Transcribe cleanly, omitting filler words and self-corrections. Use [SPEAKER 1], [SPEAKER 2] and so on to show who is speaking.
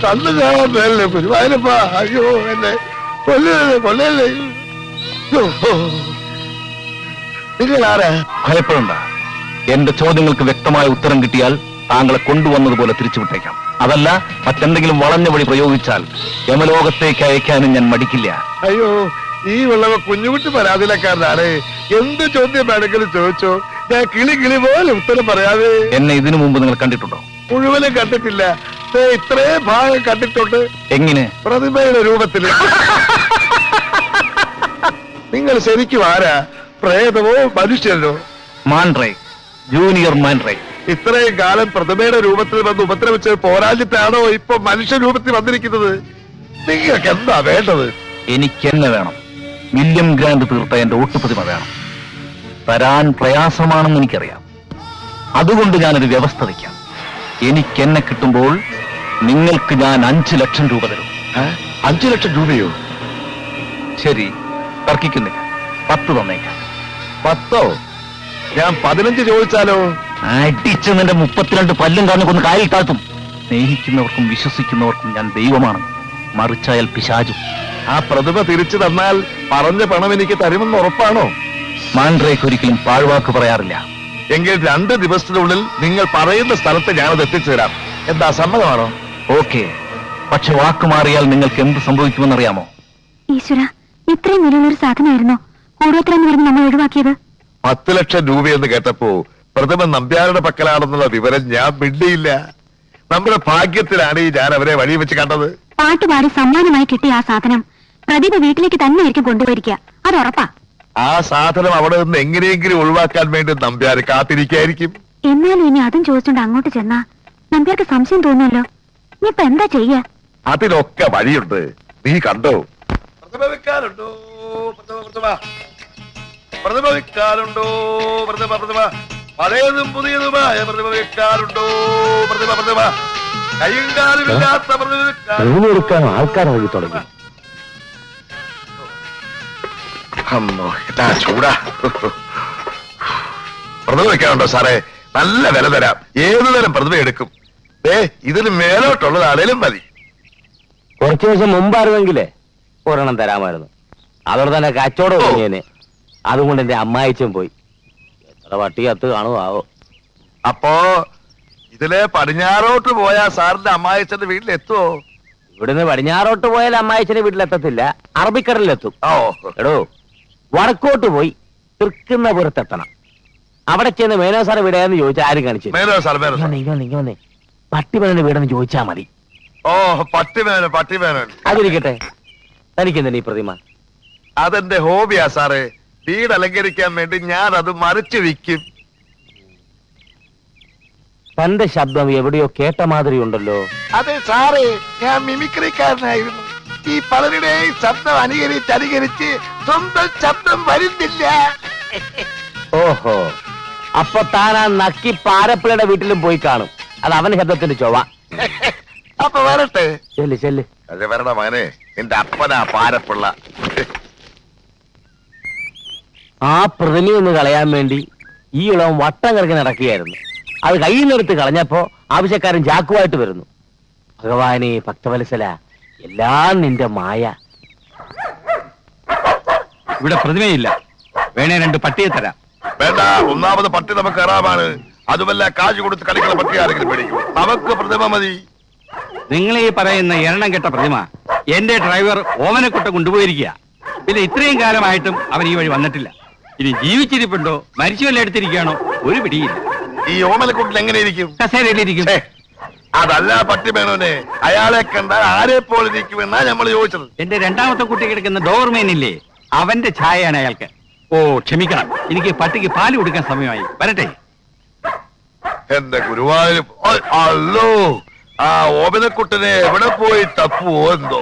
[SPEAKER 1] കണ്ണു കാണാൻ മേലേ ഗുരുവായൂരപ്പ. അയ്യോ എന്നെ കൊല്ലല്ലേ. നിങ്ങൾ ആരാ?
[SPEAKER 2] ഭയപ്പെടണ്ട. എന്റെ ചോദ്യങ്ങൾക്ക് വ്യക്തമായ ഉത്തരം കിട്ടിയാൽ താങ്കളെ കൊണ്ടുവന്നതുപോലെ തിരിച്ചുവിട്ടേക്കാം. അതല്ല, മറ്റെന്തെങ്കിലും വളഞ്ഞ വഴി പ്രയോഗിച്ചാൽ യമലോകത്തേക്ക് അയക്കാനും ഞാൻ മടിക്കില്ല.
[SPEAKER 1] അയ്യോ, ഈ ഉള്ളവ കുഞ്ഞുകുട്ടി പരാതിയിലക്കാരനാണ്. എന്ത് ചോദ്യം വേണമെങ്കിലും ചോദിച്ചോ, ഞാൻ കിളി പോലെ ഉത്തരം പറയാതെ.
[SPEAKER 2] എന്നെ ഇതിനു മുമ്പ് നിങ്ങൾ കണ്ടിട്ടുണ്ടോ?
[SPEAKER 1] മുഴുവനും കണ്ടിട്ടില്ല. ഇത്രേ ഭാഗം കണ്ടിട്ടുണ്ട്.
[SPEAKER 2] എങ്ങനെ?
[SPEAKER 1] പ്രതിമയുടെ രൂപത്തില്. നിങ്ങൾ ശരിക്കും ആരാ? പ്രേതമോ മനുഷ്യനോ?
[SPEAKER 2] മാൻറേ, ജൂനിയർ മാൻറേ.
[SPEAKER 1] ഇത്രയും കാലം പ്രതിമയുടെ രൂപത്തിൽ വന്ന് ഉപദ്രവിച്ച് പോരാഞ്ഞിട്ടാണോ ഇപ്പൊ മനുഷ്യ രൂപത്തിൽ വന്നിരിക്കുന്നത്? നിങ്ങൾക്ക് എന്താ വേണ്ടത്?
[SPEAKER 2] എനിക്കെന്നെ വേണം. വില്യം ഗ്രാൻഡ് തീർത്ത എന്റെ ഒട്ടുപ്രതിമ വേണം. തരാൻ പ്രയാസമാണെന്ന് എനിക്കറിയാം. അതുകൊണ്ട് ഞാനൊരു വ്യവസ്ഥ വയ്ക്കാം. എനിക്കെന്നെ കിട്ടുമ്പോൾ നിങ്ങൾക്ക് ഞാൻ 5 ലക്ഷം രൂപ തരും.
[SPEAKER 1] 5 ലക്ഷം രൂപയോ?
[SPEAKER 2] ശരി, തർക്കിക്കുന്നില്ല. 10 തന്നേക്കാം.
[SPEAKER 1] 10? ഞാൻ 15 ചോദിച്ചാലോ?
[SPEAKER 2] അടിച്ച് നിന്റെ 32 പല്ലും കാരണം കൊന്ന് കാലിൽ താഴ്ത്തും. സ്നേഹിക്കുന്നവർക്കും വിശ്വസിക്കുന്നവർക്കും ഞാൻ ദൈവമാണ്, മറിച്ചായാൽ പിശാചും.
[SPEAKER 1] ആ പ്രതിമ തിരിച്ചു തന്നാൽ പറഞ്ഞ പണം എനിക്ക് തരുമെന്ന് ഉറപ്പാണോ?
[SPEAKER 2] മാൻഡ്രേക്ക് ഒരിക്കലും പാഴ്വാക്ക് പറയാറില്ല.
[SPEAKER 1] എങ്കിൽ 2 ദിവസത്തിനുള്ളിൽ നിങ്ങൾ പറയുന്ന സ്ഥലത്ത് ഞാനത് എത്തിച്ചു തരാം. എന്താ, സമ്മതമാണോ?
[SPEAKER 2] ഓക്കെ, പക്ഷെ വാക്ക് മാറിയാൽ നിങ്ങൾക്ക് എന്ത് സംഭവിക്കുമെന്നറിയാമോ?
[SPEAKER 3] ഈശ്വര, ഇത്രയും വിലയുള്ളൊരു സാധനമായിരുന്നോ കൂടോത്രം പറഞ്ഞ് നമ്മൾ ഒഴിവാക്കിയത്?
[SPEAKER 1] 10 ലക്ഷം രൂപയെന്ന് കേട്ടപ്പോ പ്രതിമ നമ്പ്യാരുടെ പക്കലാണെന്നുള്ള വിവരം ഞാൻ മിണ്ടിയില്ല. നമ്മുടെ ഭാഗ്യത്തിലാണ് ഞാൻ അവരെ വഴി വെച്ച് കണ്ടത്.
[SPEAKER 3] പാട്ടുപാടി സമ്മാനമായി കിട്ടിയ ആ സാധനം പ്രതിഭ വീട്ടിലേക്ക് തന്നെ ആയിരിക്കും കൊണ്ടുപോയിരിക്കുക, അത് ഉറപ്പാ.
[SPEAKER 1] ആ സാധനം അവിടെ നിന്ന് എങ്ങനെയെങ്കിലും ഒഴിവാക്കാൻ വേണ്ടി നമ്പ്യാര് കാത്തിരിക്കായിരിക്കും.
[SPEAKER 3] എന്നാലും ഇനി അതും ചോദിച്ചോണ്ട് അങ്ങോട്ട് ചെന്നാ നമ്പ്യാർക്ക് സംശയം തോന്നുമല്ലോ. നീ ഇപ്പൊ എന്താ ചെയ്യാ?
[SPEAKER 1] അതിലൊക്കെ വഴിയുണ്ട്, നീ കണ്ടോ? പ്രതിമ വെക്കാറുണ്ടോ? പ്രതിമ വെക്കാറുണ്ടോ? പ്രതിമ പഴയതും പുതിയതുമായ പ്രതിമ വെക്കാറുണ്ടോ? പ്രതിമ കയ്യും കാലുമില്ലാത്ത പ്രതിമ
[SPEAKER 2] ആൾക്കാരെ തുടങ്ങി.
[SPEAKER 1] ചൂടാ. പ്രതിമ വെക്കാറുണ്ടോ സാറേ? നല്ല വില തരാം. ഏതു തരം പ്രതിമ എടുക്കും? ഇതിന് മേലോട്ടുള്ളതാണേലും മതി.
[SPEAKER 4] കുറച്ചു ദിവസം മുമ്പായിരുന്നെങ്കിലേ ഒരെണ്ണം തരാമായിരുന്നു. അതോടെ തന്നെ കച്ചവടം തുടങ്ങിയേനെ. അതുകൊണ്ട് എന്റെ അമ്മായിച്ചും പോയി. എത്ര പട്ടി കത്ത് കാണുമാവോ?
[SPEAKER 1] അപ്പോ ഇതിലെ പടിഞ്ഞാറോട്ട് പോയാ സാറിന്റെ അമ്മായിച്ചന്റെ വീട്ടിലെത്തുവോ?
[SPEAKER 4] ഇവിടുന്ന് പടിഞ്ഞാറോട്ട് പോയാൽ അമ്മായിച്ചന്റെ വീട്ടിലെത്തത്തില്ല, അറബിക്കടലിലെത്തും. എടോ, വടക്കോട്ട് പോയി തൃക്കുന്നപുരത്തെത്തണം. അവിടെ ചെന്ന് മേനോ സാർ വീടാന്ന് ചോദിച്ചാൽ ആരും കാണിച്ചു. വന്നേ പട്ടിമേനോന്റെ വീടെന്ന് ചോദിച്ചാ മതി.
[SPEAKER 1] ഓ, പട്ടിമേനോൻ.
[SPEAKER 4] അതിരിക്കട്ടെ, തനിക്കെന്താ ഈ പ്രതിമ?
[SPEAKER 1] അതെന്റെ ഹോബിയാ സാറേ. വീട് അലങ്കരിക്കാൻ വേണ്ടി ഞാൻ അത് മറിച്ചു വിൽക്കും.
[SPEAKER 4] തന്റെ ശബ്ദം എവിടെയോ കേട്ട മാതിരി ഉണ്ടല്ലോ.
[SPEAKER 1] അതെ സാറേ, ഞാൻ മിമിക്രിക്കാരനായിരുന്നു. ഈ പലരുടെയും ശബ്ദം അനുകരിച്ച് സ്വന്തം ശബ്ദം വരുന്നില്ല.
[SPEAKER 4] ഓഹോ, അപ്പൊ താൻ ആ നക്കി പാരപ്പിളയുടെ വീട്ടിലും പോയി കാണും. അത് അവന്റെ ശബ്ദത്തിന്റെ ചൊവ്വ.
[SPEAKER 1] അപ്പൊ വരട്ടെ.
[SPEAKER 4] ചെല്ല്.
[SPEAKER 1] അതെ, വരണ മകനെ, എന്റെ അപ്പനാ പാരപ്പിള്ള.
[SPEAKER 4] ആ പ്രതിമയൊന്ന് കളയാൻ വേണ്ടി ഈ ഇളവൻ വട്ടം കിടക്കി നടക്കുകയായിരുന്നു. അത് കയ്യിൽ നിന്നെടുത്ത് കളഞ്ഞപ്പോ ആവശ്യക്കാരൻ ചാക്കുമായിട്ട് വരുന്നു. ഭഗവാനെ ഭക്തവത്സല, എല്ലാം നിന്റെ മായ.
[SPEAKER 2] ഇവിടെ പ്രതിമയില്ല. വേണേ 2 പട്ടിയെ തരാം.
[SPEAKER 1] വേണ്ട, ഒന്നാമത് പട്ടി നമുക്ക് ഹറാമാണ്. അതുമല്ല, കാശ് കൊടുത്ത് കളിക്കുന്ന പട്ടി ആരെങ്കിലും പേടിക്കും. നമുക്ക് പ്രതിമ മതി.
[SPEAKER 2] നിങ്ങൾ ഈ പറയുന്ന എണ്ണം കെട്ട പ്രതിമ എന്റെ ഡ്രൈവർ ഓമനക്കുട്ട കൊണ്ടുപോയിരിക്കുക. പിന്നെ ഇത്രയും കാലമായിട്ടും അവൻ ഈ വഴി വന്നിട്ടില്ല. ഇനി ജീവിച്ചിരിപ്പുണ്ടോ മരിച്ചുവല്ല എടുത്തിരിക്കുകയാണോ ഒരു പിടിയില്ല.
[SPEAKER 1] ഈ ഓമനക്കുട്ടിൽ എങ്ങനെയിരിക്കും?
[SPEAKER 2] കസേരയിലിരിക്കും.
[SPEAKER 1] അതല്ല പട്ടിമേനോനെ, അയാളെ കണ്ടാൽ ആരെ പോലെ ഇരിക്കുമെന്നാ നമ്മൾ ചോദിച്ചത്.
[SPEAKER 2] എന്റെ 2ാമത്തെ കുട്ടി കിടക്കുന്ന ഡോർമേനില്ലേ, അവന്റെ ഛായയാണ് അയാൾക്ക്. ഓ ക്ഷമിക്കണം, എനിക്ക് പട്ടിക്ക് പാല് കൊടുക്കാൻ സമയമായി. വരട്ടെ.
[SPEAKER 1] എന്റെ ഗുരുവായൂർ. അല്ലോ, ആ ഓമനക്കുട്ടനെ എവിടെ പോയി തപ്പുവോ എന്തോ.